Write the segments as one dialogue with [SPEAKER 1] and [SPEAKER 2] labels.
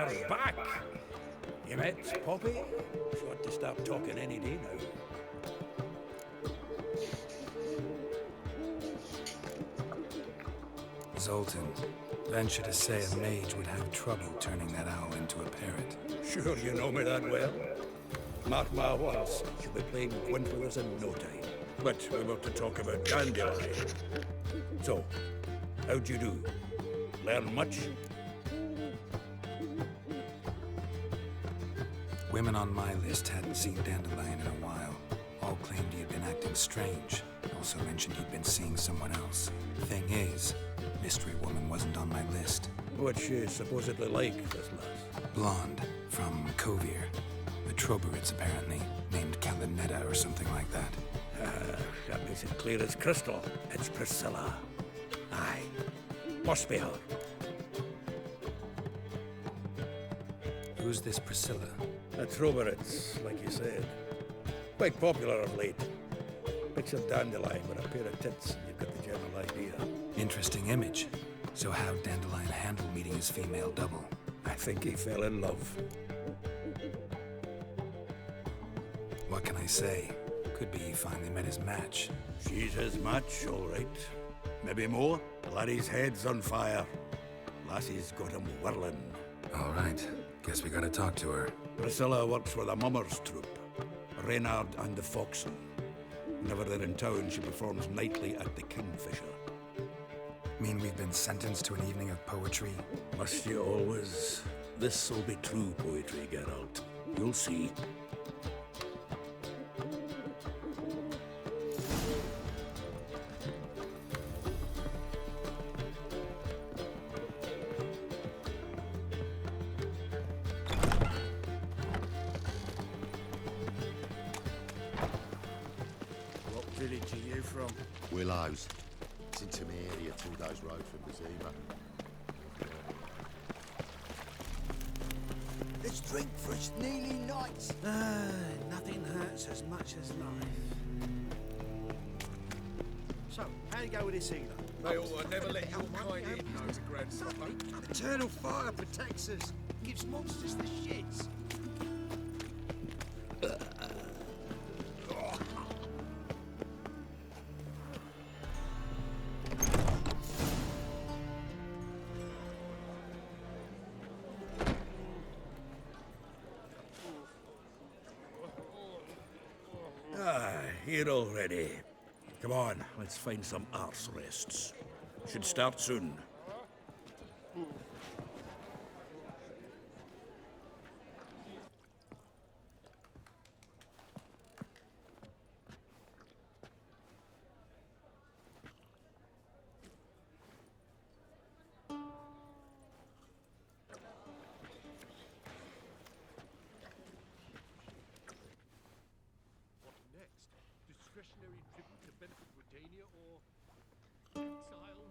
[SPEAKER 1] you're back. You met Poppy? She ought to start talking any day now.
[SPEAKER 2] Zoltan, venture to say a mage would have trouble turning that owl into a parrot.
[SPEAKER 1] Sure you know me that well. Mark my words, she'll be playing Gwent with us in no time. But we want to talk about Dandelion. So, how'd you do? Learn much?
[SPEAKER 2] Women on my list hadn't seen Dandelion in a while. All claimed he had been acting strange. Also mentioned he'd been seeing someone else. Thing is, Mystery Woman wasn't on my list.
[SPEAKER 1] What's she supposedly like, this lass?
[SPEAKER 2] Blonde, from Kovir. The Troberids, apparently. Named Kalinetta or something like that.
[SPEAKER 1] That makes it clear as crystal. It's Priscilla. Aye. Must be her.
[SPEAKER 2] Who's this Priscilla?
[SPEAKER 1] The Troberids, like you said. Quite popular of late. Picture Dandelion with a pair of tits, and you've got the general idea.
[SPEAKER 2] Interesting image. So how'd Dandelion handle meeting his female double?
[SPEAKER 1] I think he fell in love.
[SPEAKER 2] What can I say? Could be he finally met his match.
[SPEAKER 1] She's his match, all right. Maybe more. Laddie's head's on fire. Lassie's got him whirling.
[SPEAKER 2] All right. Guess we gotta talk to her.
[SPEAKER 1] Priscilla works for the Mummers troupe. Reynard and the Foxen. Whenever they're in town, she performs nightly at the Kingfisher.
[SPEAKER 2] Mean we've been sentenced to an evening of poetry?
[SPEAKER 1] Must you always? This'll be true poetry, Geralt. You'll see.
[SPEAKER 3] What village are you from?
[SPEAKER 4] Willows. It's in Temeria, 2 days' road from Bazima.
[SPEAKER 3] Let's drink for it's nearly night. Nothing hurts as much as life. So, how you go with this healer?
[SPEAKER 5] They all never let your kind in, knows a grandson.
[SPEAKER 3] Eternal fire protects us. Gives monsters the shits.
[SPEAKER 1] Here already. Come on, let's find some arse rests. Should start soon.
[SPEAKER 5] Discretionary tribute to benefit Redania or exile?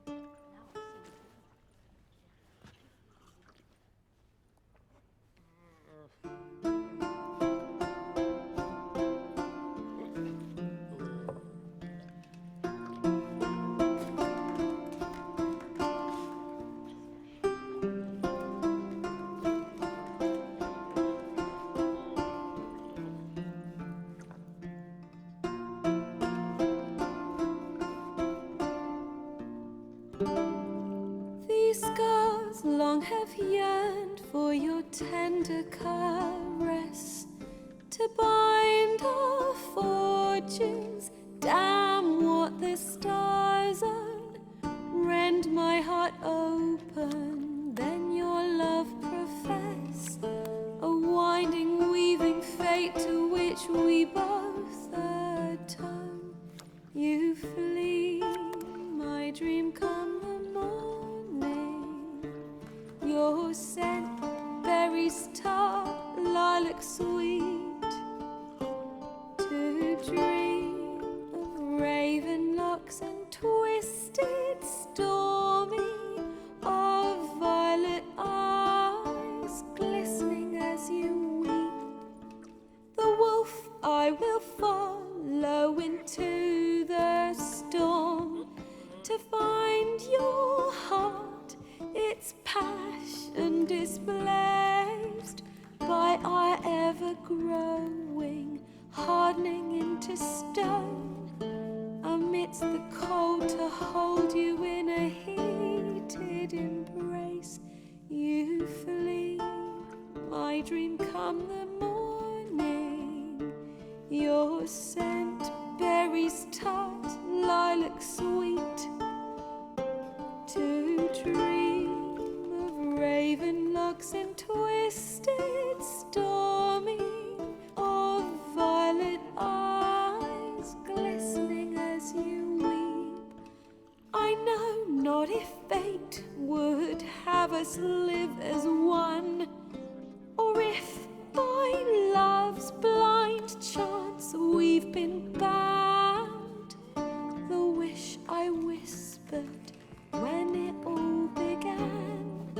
[SPEAKER 6] These scars long have yearned for your tender caress, to bind our fortunes. Damn what the stars are. Rend my heart open, then your love profess. A winding, weaving fate to which we both atone. You flee, my dream come the morning. Your scent, berries tart, lilac sweet. To dream of raven locks and twisted, stormy, of violet eyes glistening as you weep. The wolf I will follow into the storm to find your heart, its passion displayed. to stone, amidst the cold to hold you in a heated embrace. You flee, my dream come the morning. Your scent, berries tart, lilac sweet. To dream of raven locks and twisted stormy, of violet eyes glistening as you weep. I know not if fate would have us live as one, or if by love's blind chance we've been bound. The wish I whispered when it all began,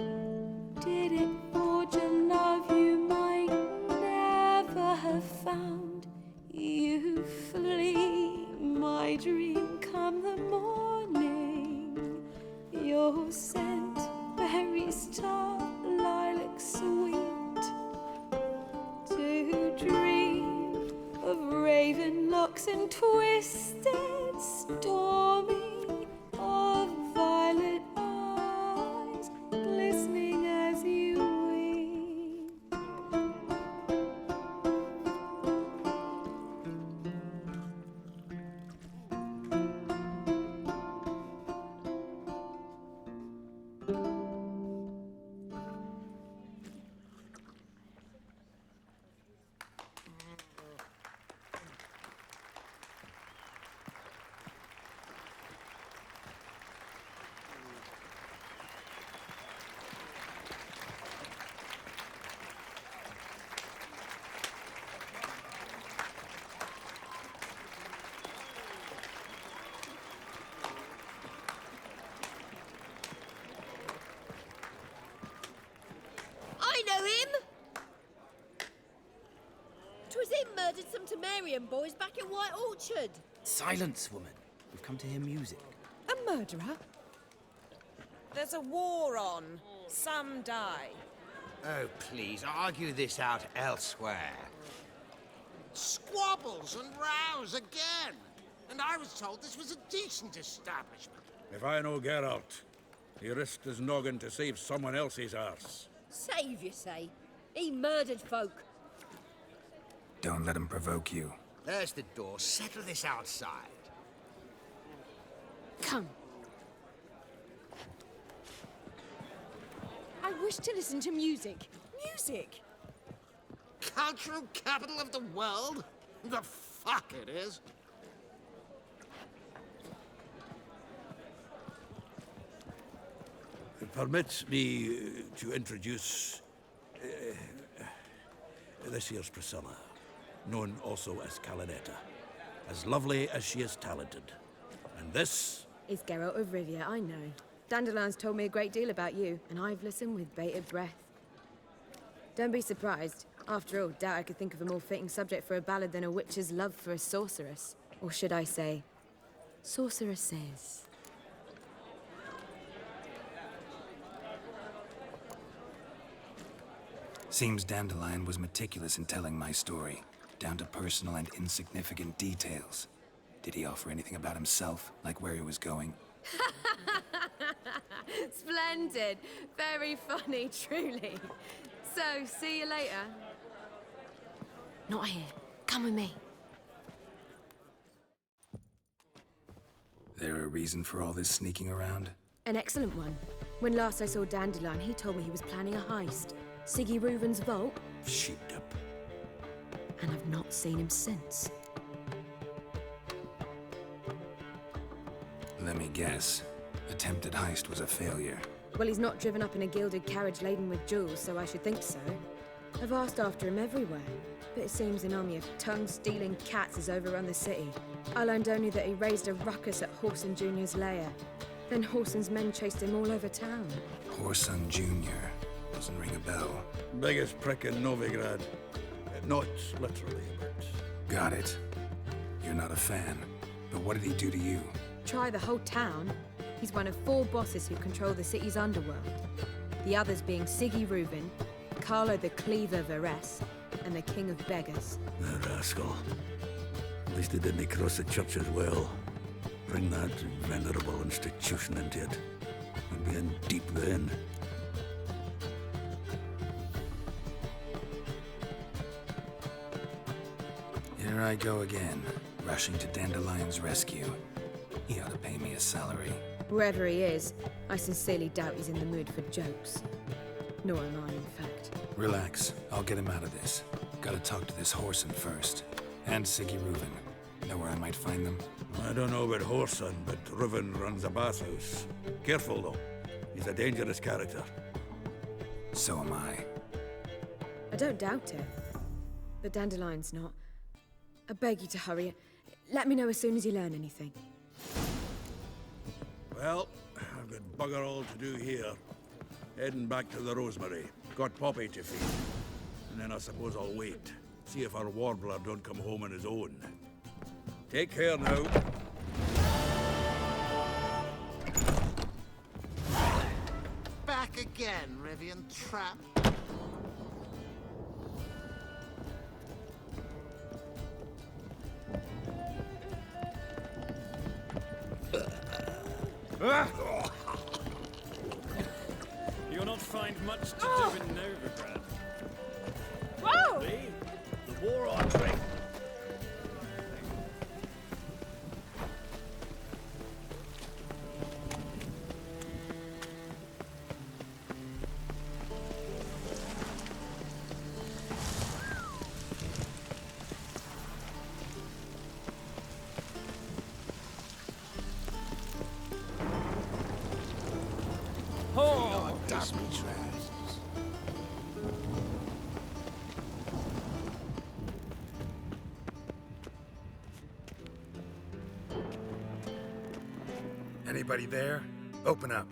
[SPEAKER 6] did it forge a love you might never have found? You flee, my dream come the morning. Your scent, berries tart, lilac sweet. To dream of raven locks and twisted stormy, of violet eyes glistening as you weep.
[SPEAKER 7] I know him! 'Twas him murdered some Temerian boys back in White Orchard.
[SPEAKER 8] Silence, woman. We've come to hear music.
[SPEAKER 9] A murderer? There's a war on. Some die.
[SPEAKER 3] Oh, please, argue this out elsewhere.
[SPEAKER 5] Squabbles and rows again. And I was told this was a decent establishment.
[SPEAKER 1] If I know Geralt, he risked his noggin to save someone else's arse.
[SPEAKER 7] Save, you say? He murdered folk.
[SPEAKER 2] Don't let him provoke you.
[SPEAKER 3] There's the door. Settle this outside.
[SPEAKER 9] Come. I wish to listen to music. Music!
[SPEAKER 5] Cultural capital of the world? The fuck it is.
[SPEAKER 1] Permit me to introduce this here's Priscilla, known also as Calinetta, as lovely as she is talented. And this
[SPEAKER 10] It's Geralt of Rivia, I know. Dandelion's told me a great deal about you, and I've listened with bated breath. Don't be surprised. After all, doubt I could think of a more fitting subject for a ballad than a witch's love for a sorceress. Or should I say, sorceresses.
[SPEAKER 2] Seems Dandelion was meticulous in telling my story, down to personal and insignificant details. Did he offer anything about himself, like where he was going?
[SPEAKER 10] Splendid. Very funny, truly. So, see you later. Not here. Come with me.
[SPEAKER 2] There a reason for all this sneaking around?
[SPEAKER 10] An excellent one. When last I saw Dandelion, he told me he was planning a heist. Siggy Reuven's vault.
[SPEAKER 1] sheeped up.
[SPEAKER 10] And I've not seen him since.
[SPEAKER 2] Let me guess. Attempted heist was a failure.
[SPEAKER 10] Well, he's not driven up in a gilded carriage laden with jewels, so I should think so. I've asked after him everywhere, but it seems an army of tongue-stealing cats has overrun the city. I learned only that he raised a ruckus at Whoreson Jr.'s lair. Then Whoreson's men chased him all over town.
[SPEAKER 2] Whoreson Jr. Doesn't ring a bell.
[SPEAKER 1] Biggest prick in Novigrad. Not literally, but...
[SPEAKER 2] Got it. You're not a fan. But what did he do to you?
[SPEAKER 10] Try the whole town. He's one of 4 bosses who control the city's underworld. The others being Siggy Reuven, Carlo the Cleaver Varese, and the King of Beggars.
[SPEAKER 1] The rascal. At least they didn't cross the church as well. Bring that venerable institution into it. We'd be in deep then.
[SPEAKER 2] Here I go again, rushing to Dandelion's rescue. He ought to pay me a salary.
[SPEAKER 10] Wherever he is, I sincerely doubt he's in the mood for jokes. Nor am I, in fact.
[SPEAKER 2] Relax, I'll get him out of this. Gotta talk to this Whoreson first. And Siggy Reuven. Know where I might find them?
[SPEAKER 1] I don't know about Whoreson, but Reuven runs a bathhouse. Careful, though. He's a dangerous character.
[SPEAKER 2] So am I.
[SPEAKER 10] I don't doubt it. But Dandelion's not. I beg you to hurry. Let me know as soon as you learn anything.
[SPEAKER 1] Well, I've got bugger all to do here. Heading back to the Rosemary. Got Poppy to feed. And then I suppose I'll wait. See if our warbler don't come home on his own. Take care now.
[SPEAKER 5] Back again, Rivian Trap.
[SPEAKER 11] You'll not find much to do in Novigrad.
[SPEAKER 9] Whoa!
[SPEAKER 11] See? The war archery.
[SPEAKER 2] Anybody there? Open up.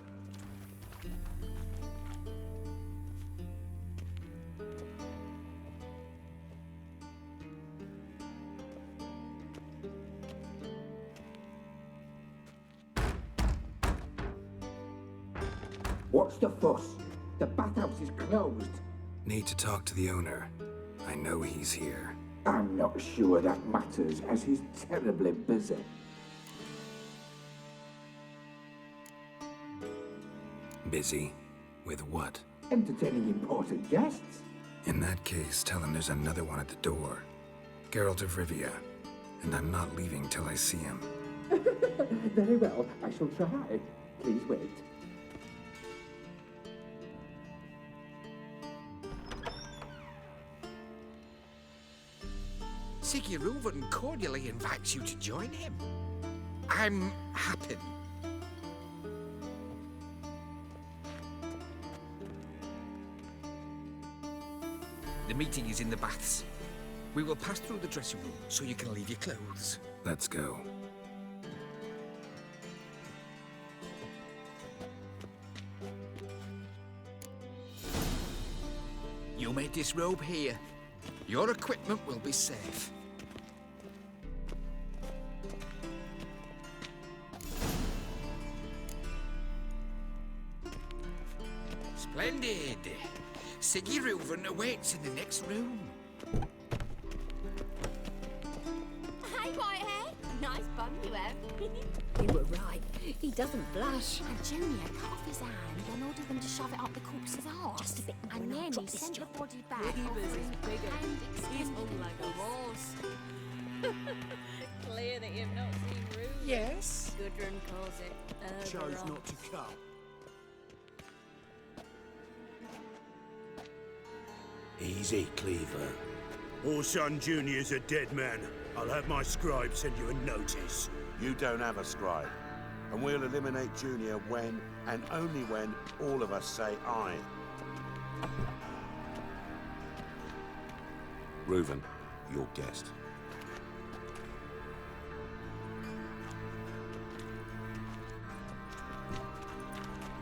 [SPEAKER 12] What's the fuss? The bathhouse is closed.
[SPEAKER 2] Need to talk to the owner. I know he's here.
[SPEAKER 12] I'm not sure that matters, as he's terribly busy.
[SPEAKER 2] Busy? With what?
[SPEAKER 12] Entertaining important guests.
[SPEAKER 2] In that case, tell him there's another one at the door. Geralt of Rivia. And I'm not leaving till I see him.
[SPEAKER 12] Very well, I shall try. Please wait.
[SPEAKER 5] Siggy Reuven cordially invites you to join him. I'm happy. The meeting is in the baths. We will pass through the dressing room so you can leave your clothes.
[SPEAKER 2] Let's go.
[SPEAKER 5] You may disrobe here. Your equipment will be safe. Splendid. Siggy Reuven awaits in the next room.
[SPEAKER 7] Hey, Whitehair. Nice bum you have.
[SPEAKER 6] You were right. He doesn't blush.
[SPEAKER 7] And Junior cut off his hand and ordered them to shove it up the corpse's arse.
[SPEAKER 6] Just a bit more
[SPEAKER 7] And
[SPEAKER 6] and I'll
[SPEAKER 7] then
[SPEAKER 6] drop
[SPEAKER 7] he
[SPEAKER 6] this
[SPEAKER 7] sent the
[SPEAKER 6] job.
[SPEAKER 7] body back.
[SPEAKER 6] Weaver's is bigger. He's all like a
[SPEAKER 7] horse.
[SPEAKER 6] Clear that you've not seen Rude.
[SPEAKER 5] Yes?
[SPEAKER 6] Gudrun calls it
[SPEAKER 3] Chose not to cut.
[SPEAKER 1] Easy, Cleaver. Orson Jr.'s a dead man. I'll have my scribe send you a notice.
[SPEAKER 4] You don't have a scribe. And we'll eliminate Junior when, and only when, all of us say aye. Reuven, your guest.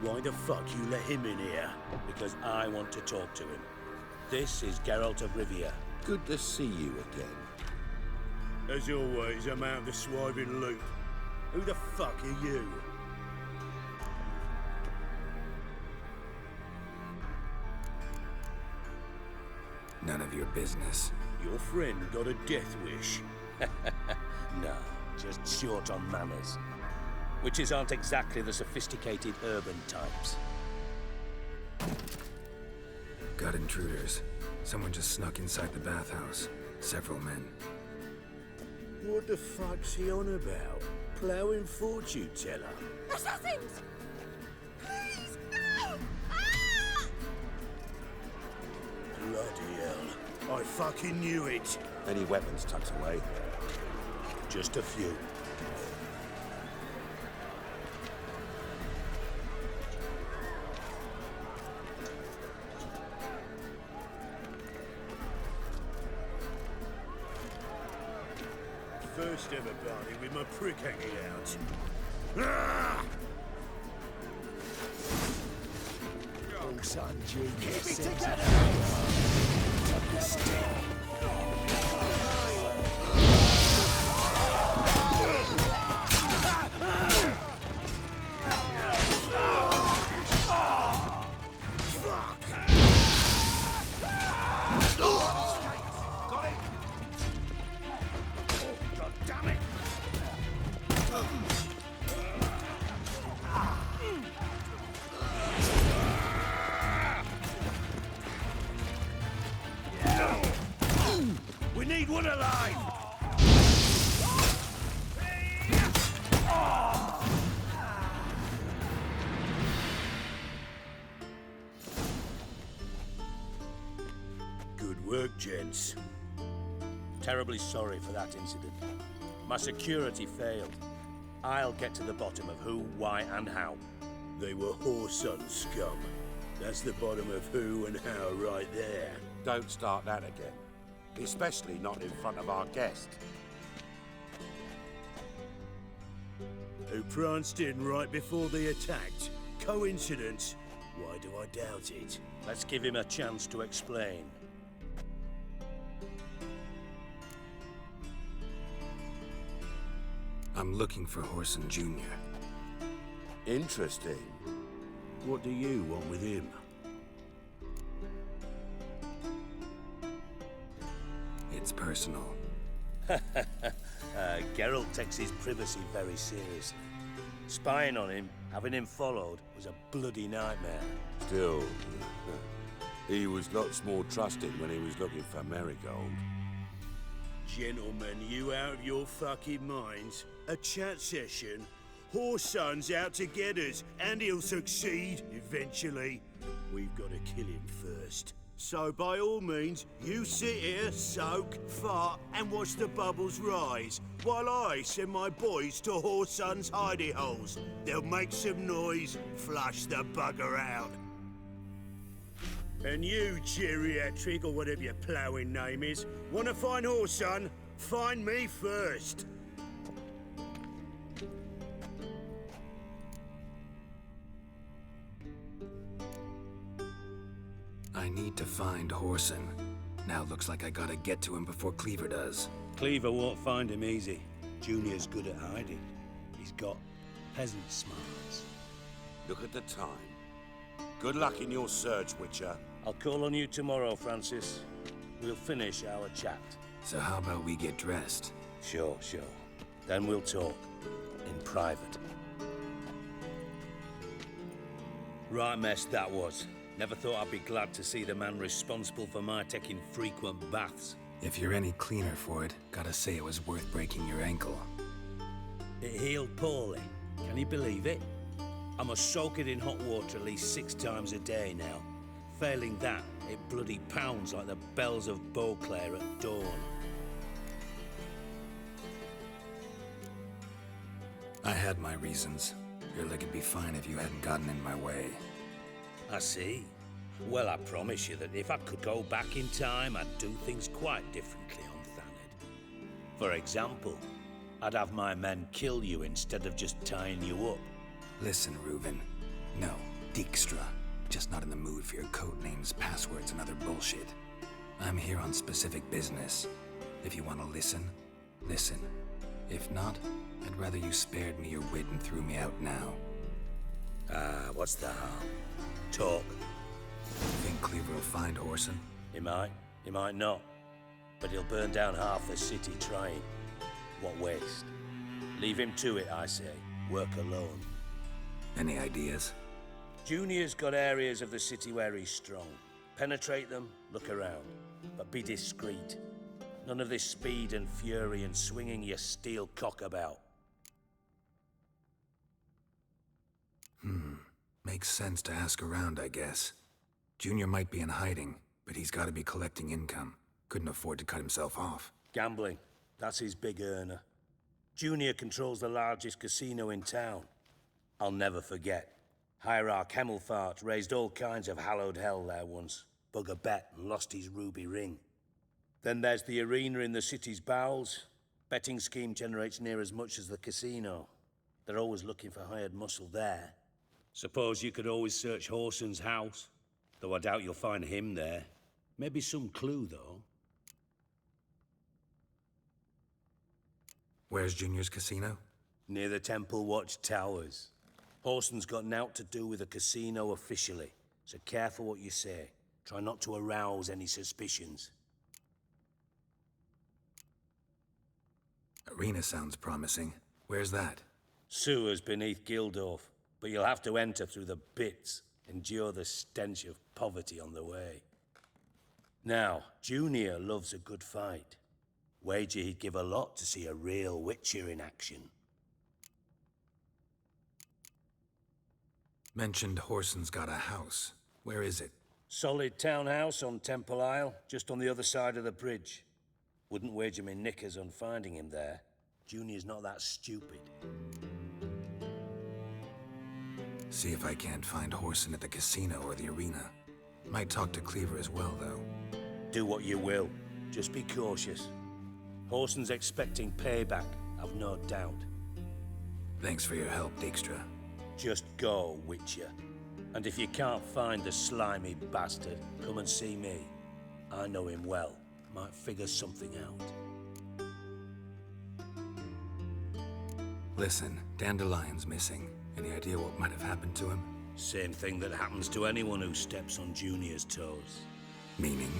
[SPEAKER 13] Why the fuck you let him in here? Because I want to talk to him. This is Geralt of Rivia.
[SPEAKER 4] Good to see you again.
[SPEAKER 1] As always, I'm out of the swiving loop. Who the fuck are you?
[SPEAKER 2] None of your business.
[SPEAKER 1] Your friend got a death wish.
[SPEAKER 13] No, just short on manners. Witches aren't exactly the sophisticated urban types.
[SPEAKER 2] Got intruders. Someone just snuck inside the bathhouse. Several men.
[SPEAKER 13] What the fuck's he on about? Ploughing fortune teller?
[SPEAKER 7] Assassins! Please, no! Ah!
[SPEAKER 13] Bloody hell. I fucking knew it.
[SPEAKER 4] Any weapons tucked away?
[SPEAKER 13] Just a few. First ever party with my prick hanging out. Ah!
[SPEAKER 3] Oh, son, Junior.
[SPEAKER 13] Keep it together! We need one alive! Good work, gents. Terribly sorry for that incident. My security failed. I'll get to the bottom of who, why, and how. They were Whoreson scum. That's the bottom of who and how right there.
[SPEAKER 4] Don't start that again. Especially not in front of our guest.
[SPEAKER 13] Who pranced in right before they attacked. Coincidence? Why do I doubt it? Let's give him a chance to explain.
[SPEAKER 2] I'm looking for Whoreson Jr.
[SPEAKER 4] Interesting.
[SPEAKER 13] What do you want with him?
[SPEAKER 2] It's personal.
[SPEAKER 13] Geralt takes his privacy very seriously. Spying on him, having him followed, was a bloody nightmare.
[SPEAKER 4] Still, he was lots more trusted when he was looking for Marigold.
[SPEAKER 13] Gentlemen, you out of your fucking minds? A chat session? Whoreson's out to get us, and he'll succeed, eventually. We've got to kill him first. So by all means, you sit here, soak, fart, and watch the bubbles rise, while I send my boys to Whoreson's hidey holes. They'll make some noise, flush the bugger out. And you, geriatric, or whatever your ploughing name is, want to find Whoreson? Find me first.
[SPEAKER 2] I need to find Whoreson. Now looks like I gotta get to him before Cleaver does.
[SPEAKER 13] Cleaver won't find him easy. Junior's good at hiding. He's got peasant smarts.
[SPEAKER 4] Look at the time. Good luck in your search, Witcher.
[SPEAKER 13] I'll call on you tomorrow, Francis. We'll finish our chat.
[SPEAKER 2] So how about we get dressed?
[SPEAKER 13] Sure. Then we'll talk. In private. Right mess that was. Never thought I'd be glad to see the man responsible for my taking frequent baths.
[SPEAKER 2] If you're any cleaner for it, gotta say it was worth breaking your ankle.
[SPEAKER 13] It healed poorly. Can you believe it? I must soak it in hot water at least 6 times a day now. Failing that, it bloody pounds like the bells of Beauclair at dawn.
[SPEAKER 2] I had my reasons. Your leg would be fine if you hadn't gotten in my way.
[SPEAKER 13] I see. Well, I promise you that if I could go back in time, I'd do things quite differently on Thanedd. For example, I'd have my men kill you instead of just tying you up.
[SPEAKER 2] Listen, Reuven. No, Dijkstra. Just not in the mood for your code names, passwords, and other bullshit. I'm here on specific business. If you want to listen, listen. If not, I'd rather you spared me your wit and threw me out now.
[SPEAKER 13] What's the harm? Talk.
[SPEAKER 2] Think Cleaver will find Whoreson?
[SPEAKER 13] He might not. But he'll burn down half the city trying.
[SPEAKER 14] What waste? Leave him to it, I say. Work alone.
[SPEAKER 2] Any ideas?
[SPEAKER 14] Junior's got areas of the city where he's strong. Penetrate them, look around. But be discreet. None of this speed and fury and swinging your steel cock about.
[SPEAKER 2] Makes sense to ask around, I guess. Junior might be in hiding, but he's gotta be collecting income. Couldn't afford to cut himself off.
[SPEAKER 14] Gambling. That's his big earner. Junior controls the largest casino in town. I'll never forget. Hierarch Hemmelfart raised all kinds of hallowed hell there once. Bug a bet and lost his ruby ring. Then there's the arena in the city's bowels. Betting scheme generates near as much as the casino. They're always looking for hired muscle there. Suppose you could always search Horson's house. Though I doubt you'll find him there. Maybe some clue, though.
[SPEAKER 2] Where's Junior's casino?
[SPEAKER 14] Near the Temple Watch Towers. Horson's got naught to do with the casino officially, so careful what you say. Try not to arouse any suspicions.
[SPEAKER 2] Arena sounds promising. Where's that?
[SPEAKER 14] Sewers beneath Gildorf, but you'll have to enter through the bits, endure the stench of poverty on the way. Now, Junior loves a good fight. Wager he'd give a lot to see a real Witcher in action.
[SPEAKER 2] Mentioned Horson's got a house. Where is it?
[SPEAKER 14] Solid townhouse on Temple Isle, just on the other side of the bridge. Wouldn't wager me knickers on finding him there. Junior's not that stupid.
[SPEAKER 2] See if I can't find Horson at the casino or the arena. Might talk to Cleaver as well, though.
[SPEAKER 14] Do what you will. Just be cautious. Horson's expecting payback, I've no doubt.
[SPEAKER 2] Thanks for your help, Dijkstra.
[SPEAKER 14] Just go, Witcher. And if you can't find the slimy bastard, come and see me. I know him well. Might figure something out.
[SPEAKER 2] Listen, Dandelion's missing. Any idea what might have happened to him?
[SPEAKER 14] Same thing that happens to anyone who steps on Junior's toes.
[SPEAKER 2] Meaning?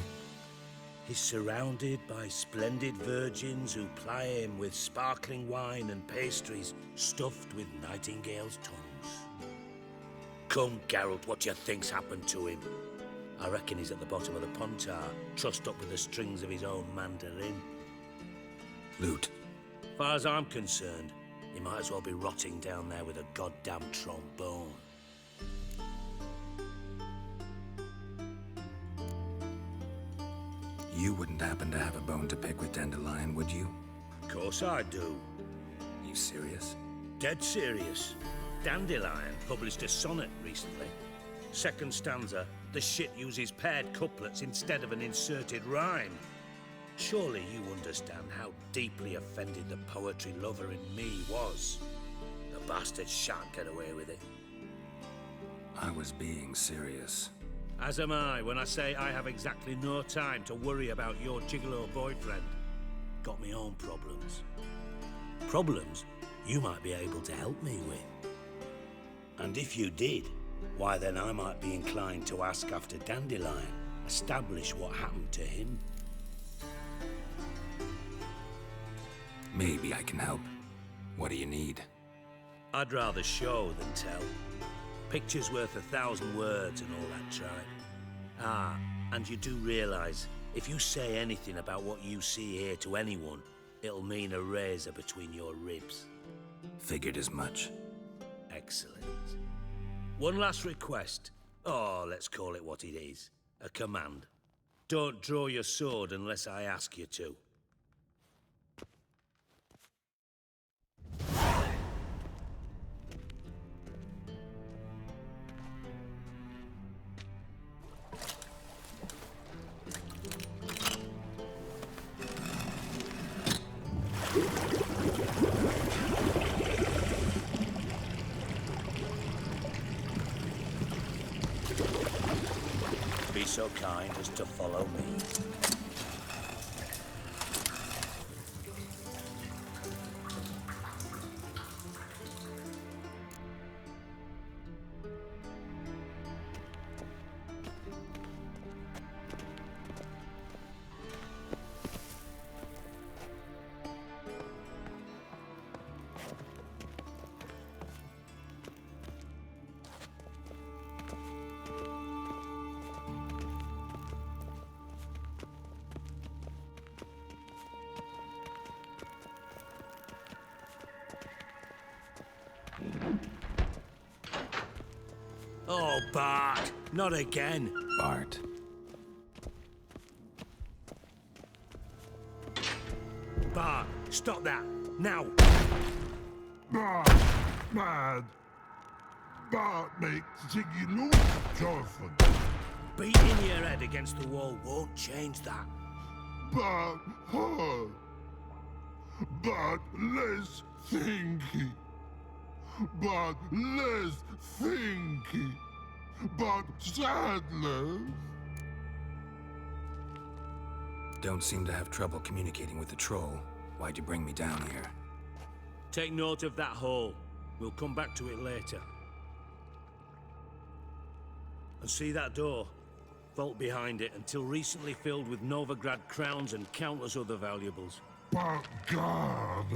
[SPEAKER 14] He's surrounded by splendid virgins who ply him with sparkling wine and pastries stuffed with nightingales' tongues. Come, Geralt, what do you think's happened to him? I reckon he's at the bottom of the Pontar, trussed up with the strings of his own mandolin.
[SPEAKER 2] Loot.
[SPEAKER 14] Far as I'm concerned, he might as well be rotting down there with a goddamn trombone.
[SPEAKER 2] You wouldn't happen to have a bone to pick with Dandelion, would you?
[SPEAKER 14] Of course I do.
[SPEAKER 2] You serious?
[SPEAKER 14] Dead serious. Dandelion published a sonnet recently. Second stanza, the shit uses paired couplets instead of an inserted rhyme. Surely you understand how deeply offended the poetry lover in me was. The bastard shan't get away with it.
[SPEAKER 2] I was being serious.
[SPEAKER 14] As am I when I say I have exactly no time to worry about your gigolo boyfriend. Got me own problems. Problems you might be able to help me with. And if you did, why then I might be inclined to ask after Dandelion, establish what happened to him.
[SPEAKER 2] Maybe I can help. What do you need?
[SPEAKER 14] I'd rather show than tell. Picture's worth 1,000 words and all that tribe. Ah, and you do realize, if you say anything about what you see here to anyone, it'll mean a razor between your ribs.
[SPEAKER 2] Figured as much.
[SPEAKER 14] Excellent. One last request. Oh, let's call it what it is. A command. Don't draw your sword unless I ask you to. Be so kind as to follow me. Bart, not again.
[SPEAKER 2] Bart.
[SPEAKER 14] Bart, stop that, now.
[SPEAKER 15] Bart, mad. Bart make Ziggy look Jorfin.
[SPEAKER 14] Beating your head against the wall won't change that.
[SPEAKER 15] Bart hard. Bart less thinky. Bart less thinky. Bart Sadler.
[SPEAKER 2] Don't seem to have trouble communicating with the troll. Why'd you bring me down here?
[SPEAKER 14] Take note of that hole. We'll come back to it later. And see that door? Vault behind it, until recently filled with Novigrad crowns and countless other valuables.
[SPEAKER 15] But God,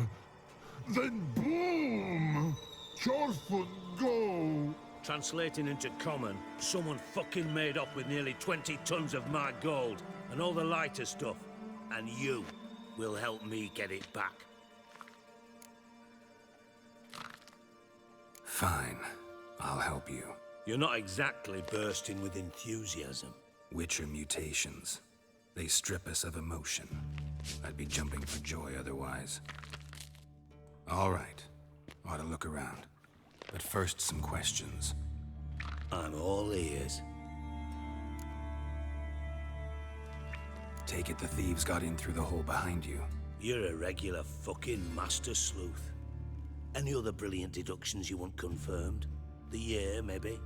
[SPEAKER 15] then boom! Jorfin go!
[SPEAKER 14] Translating into common, someone fucking made off with nearly 20 tons of my gold, and all the lighter stuff. And you will help me get it back.
[SPEAKER 2] Fine. I'll help you.
[SPEAKER 14] You're not exactly bursting with enthusiasm.
[SPEAKER 2] Witcher mutations. They strip us of emotion. I'd be jumping for joy otherwise. All right. Ought to look around. But first, some questions.
[SPEAKER 14] I'm all ears.
[SPEAKER 2] Take it the thieves got in through the hole behind you.
[SPEAKER 14] You're a regular fucking master sleuth. Any other brilliant deductions you want confirmed? The year, maybe?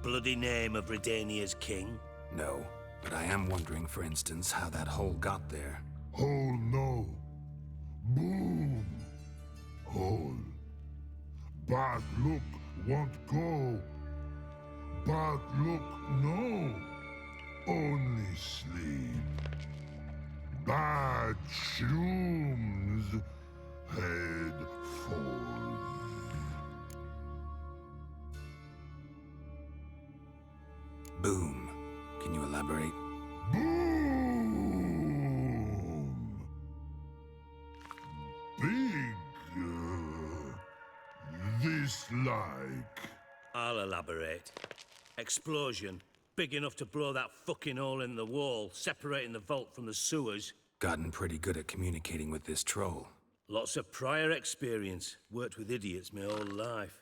[SPEAKER 14] Bloody name of Redania's king?
[SPEAKER 2] No, but I am wondering, for instance, how that hole got there.
[SPEAKER 15] Hole no. Boom. Hole. Bad look won't go. Bad look no. Only sleep. Bad shrooms. Head falls.
[SPEAKER 2] Boom. Can you elaborate?
[SPEAKER 15] Boom! Big. This like.
[SPEAKER 14] I'll elaborate. Explosion. Big enough to blow that fucking hole in the wall, separating the vault from the sewers.
[SPEAKER 2] Gotten pretty good at communicating with this troll.
[SPEAKER 14] Lots of prior experience. Worked with idiots my whole life.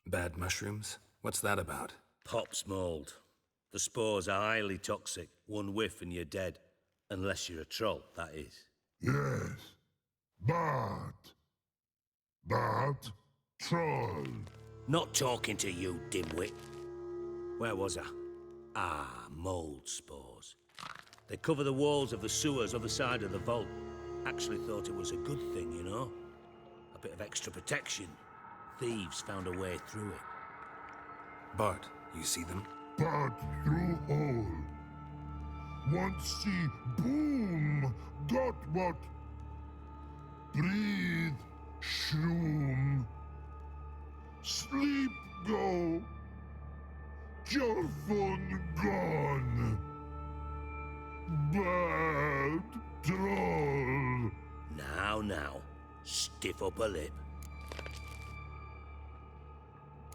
[SPEAKER 2] Bad mushrooms? What's that about?
[SPEAKER 14] Pops mold. The spores are highly toxic. One whiff and you're dead. Unless you're a troll, that is.
[SPEAKER 15] Yes. But troll.
[SPEAKER 14] Not talking to you, dimwit. Where was I? Ah, mold spores. They cover the walls of the sewers other side of the vault. Actually thought it was a good thing, you know? A bit of extra protection. Thieves found a way through it.
[SPEAKER 2] Bart, you see them?
[SPEAKER 15] Bart through hole. Want see boom. Got what? Breathe. Shroom. Sleep go. Jorfin gone. Bad troll.
[SPEAKER 14] Now. Stiff upper lip.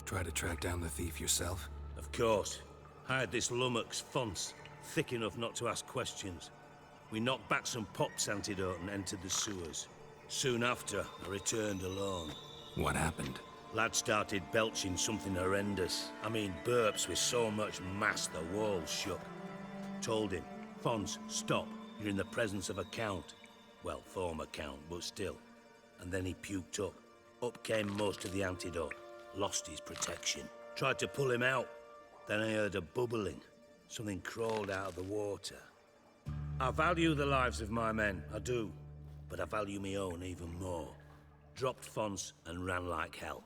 [SPEAKER 2] Try to track down the thief yourself?
[SPEAKER 14] Of course. Hired this lummox, Fons. Thick enough not to ask questions. We knocked back some Pop's antidote and entered the sewers. Soon after, I returned alone.
[SPEAKER 2] What happened?
[SPEAKER 14] Lad started belching something horrendous. I mean, burps with so much mass the walls shook. Told him, Fons, stop. You're in the presence of a count. Well, former count, but still. And then he puked up. Up came most of the antidote. Lost his protection. Tried to pull him out. Then I heard a bubbling. Something crawled out of the water. I value the lives of my men, I do. But I value my own even more. Dropped Fons and ran like hell.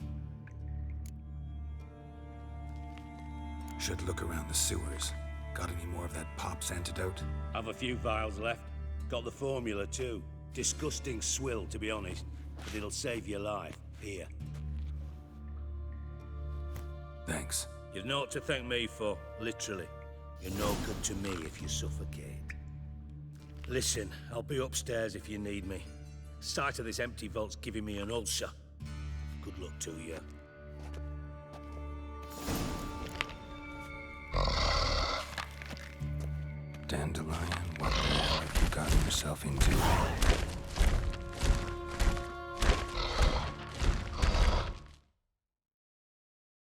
[SPEAKER 2] Should look around the sewers. Got any more of that Pop's antidote?
[SPEAKER 14] Have a few vials left. Got the formula too. Disgusting swill, to be honest. But it'll save your life. Here.
[SPEAKER 2] Thanks.
[SPEAKER 14] You've naught to thank me for, literally. You're no good to me if you suffocate. Listen, I'll be upstairs if you need me. Sight of this empty vault's giving me an ulcer. Good luck to you.
[SPEAKER 2] Dandelion, what the hell have you gotten yourself into?